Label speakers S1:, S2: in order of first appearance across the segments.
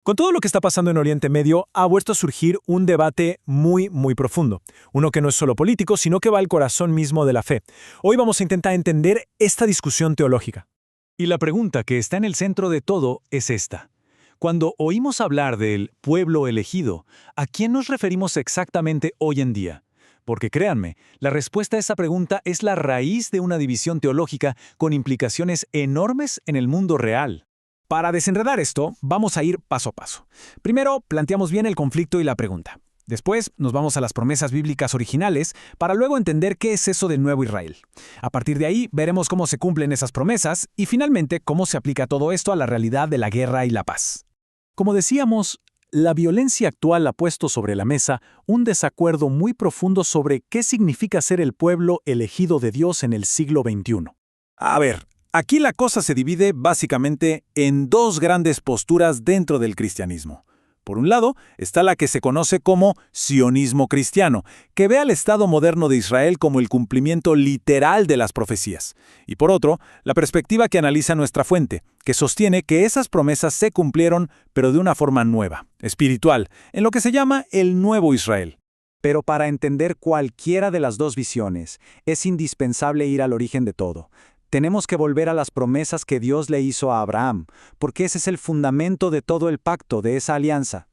S1: Con todo lo que está pasando en Oriente Medio, ha vuelto a surgir un debate muy profundo. Uno que no es solo político, sino que va al corazón mismo de la fe. Hoy vamos a intentar entender esta discusión teológica.
S2: Y la pregunta que está en el centro de todo es esta. Cuando oímos hablar del pueblo elegido, ¿a quién nos referimos exactamente hoy en día? Porque créanme, la respuesta a esa pregunta es la raíz de una división teológica con implicaciones enormes en el mundo real.
S1: Para desenredar esto, vamos a ir paso a paso. Primero, planteamos bien el conflicto y la pregunta. Después, nos vamos a las promesas bíblicas originales para luego entender qué es eso del nuevo Israel. A partir de ahí, veremos cómo se cumplen esas promesas y finalmente cómo se aplica todo esto a la realidad de la guerra y la paz.
S2: Como decíamos, la violencia actual ha puesto sobre la mesa un desacuerdo muy profundo sobre qué significa ser el pueblo elegido de Dios en el siglo XXI.
S3: A ver, aquí la cosa se divide básicamente en dos grandes posturas dentro del cristianismo. Por un lado, está la que se conoce como sionismo cristiano, que ve al Estado moderno de Israel como el cumplimiento literal de las profecías. Y por otro, la perspectiva que analiza nuestra fuente, que sostiene que esas promesas se cumplieron, pero de una forma nueva, espiritual, en lo que se llama el Nuevo Israel.
S4: Pero para entender cualquiera de las dos visiones, es indispensable ir al origen de todo. Tenemos que volver a las promesas que Dios le hizo a Abraham, porque ese es el fundamento de todo el pacto, de esa alianza.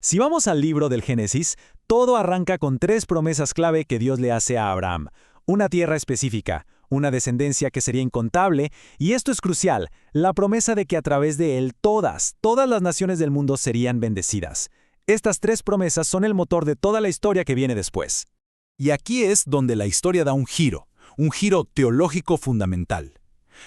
S2: Si vamos al libro del Génesis, todo arranca con tres promesas clave que Dios le hace a Abraham. Una tierra específica, una descendencia que sería incontable, y esto es crucial, la promesa de que a través de él todas las naciones del mundo serían bendecidas. Estas tres promesas son el motor de toda la historia que viene después.
S3: Y aquí es donde la historia da un giro teológico fundamental.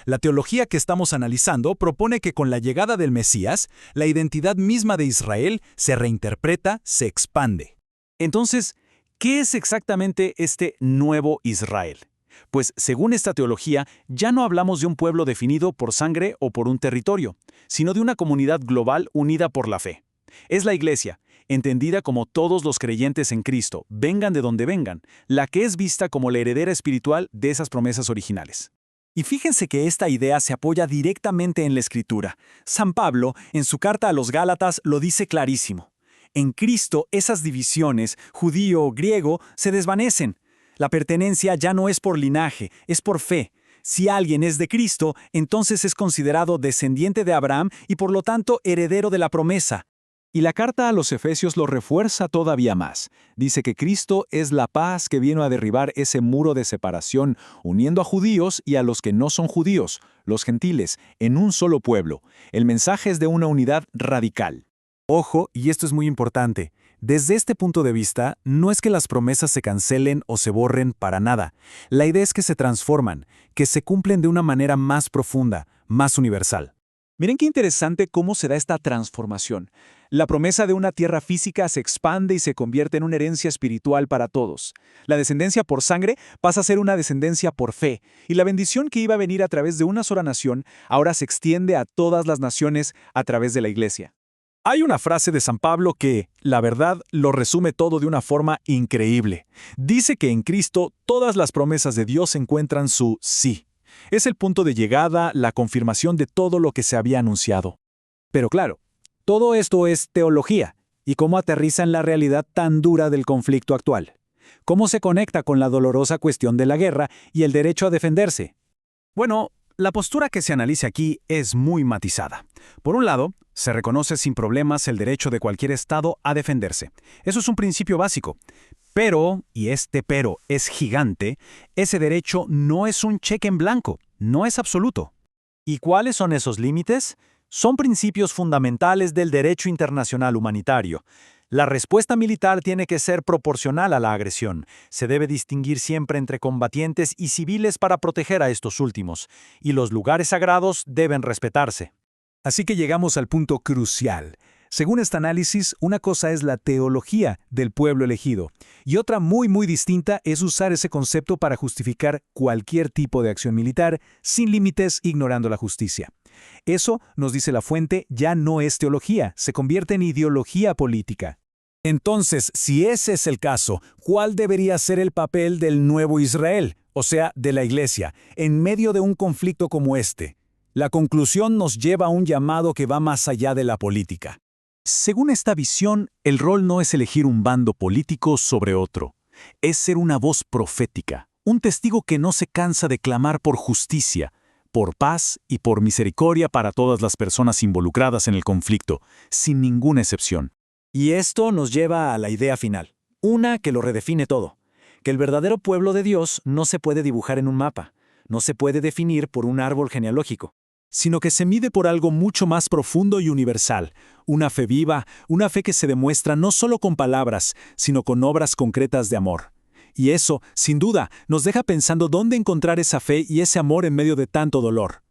S3: La teología que estamos analizando propone que con la llegada del Mesías, la identidad misma de Israel se reinterpreta, se expande.
S2: Entonces, ¿qué es exactamente este nuevo Israel? Pues según esta teología, ya no hablamos de un pueblo definido por sangre o por un territorio, sino de una comunidad global unida por la fe. Es la Iglesia, entendida como todos los creyentes en Cristo, vengan de donde vengan, la que es vista como la heredera espiritual de esas promesas originales.
S1: Y fíjense que esta idea se apoya directamente en la Escritura. San Pablo, en su carta a los Gálatas, lo dice clarísimo. En Cristo, esas divisiones, judío o griego, se desvanecen. La pertenencia ya no es por linaje, es por fe. Si alguien es de Cristo, entonces es considerado descendiente de Abraham y por lo tanto heredero de la promesa.
S2: Y la carta a los Efesios lo refuerza todavía más. Dice que Cristo es la paz que vino a derribar ese muro de separación, uniendo a judíos y a los que no son judíos, los gentiles, en un solo pueblo. El mensaje es de una unidad radical.
S3: Ojo, y esto es muy importante, desde este punto de vista, no es que las promesas se cancelen o se borren para nada. La idea es que se transforman, que se cumplen de una manera más profunda, más universal.
S2: Miren qué interesante cómo se da esta transformación. La promesa de una tierra física se expande y se convierte en una herencia espiritual para todos. La descendencia por sangre pasa a ser una descendencia por fe, y la bendición que iba a venir a través de una sola nación ahora se extiende a todas las naciones a través de la Iglesia.
S3: Hay una frase de San Pablo que, la verdad, lo resume todo de una forma increíble. Dice que en Cristo todas las promesas de Dios encuentran su sí. Es el punto de llegada, la confirmación de todo lo que se había anunciado.
S4: Pero claro, todo esto es teología, y cómo aterriza en la realidad tan dura del conflicto actual. ¿Cómo se conecta con la dolorosa cuestión de la guerra y el derecho a defenderse?
S1: Bueno, la postura que se analiza aquí es muy matizada. Por un lado, se reconoce sin problemas el derecho de cualquier Estado a defenderse. Eso es un principio básico. Pero, y este pero es gigante, ese derecho no es un cheque en blanco, no es absoluto.
S2: ¿Y cuáles son esos límites? Son principios fundamentales del derecho internacional humanitario. La respuesta militar tiene que ser proporcional a la agresión. Se debe distinguir siempre entre combatientes y civiles para proteger a estos últimos, y los lugares sagrados deben respetarse.
S3: Así que llegamos al punto crucial. Según este análisis, una cosa es la teología del pueblo elegido, y otra muy distinta es usar ese concepto para justificar cualquier tipo de acción militar, sin límites, ignorando la justicia. Eso, nos dice la fuente, ya no es teología, se convierte en ideología política. Entonces, si ese es el caso, ¿cuál debería ser el papel del nuevo Israel, o sea, de la Iglesia, en medio de un conflicto como este? La conclusión nos lleva a un llamado que va más allá de la política.
S2: Según esta visión, el rol no es elegir un bando político sobre otro. Es ser una voz profética, un testigo que no se cansa de clamar por justicia, por paz y por misericordia para todas las personas involucradas en el conflicto, sin ninguna excepción.
S1: Y esto nos lleva a la idea final, una que lo redefine todo, que el verdadero pueblo de Dios no se puede dibujar en un mapa, no se puede definir por un árbol genealógico,
S2: sino que se mide por algo mucho más profundo y universal, una fe viva, una fe que se demuestra no solo con palabras, sino con obras concretas de amor. Y eso, sin duda, nos deja pensando dónde encontrar esa fe y ese amor en medio de tanto dolor.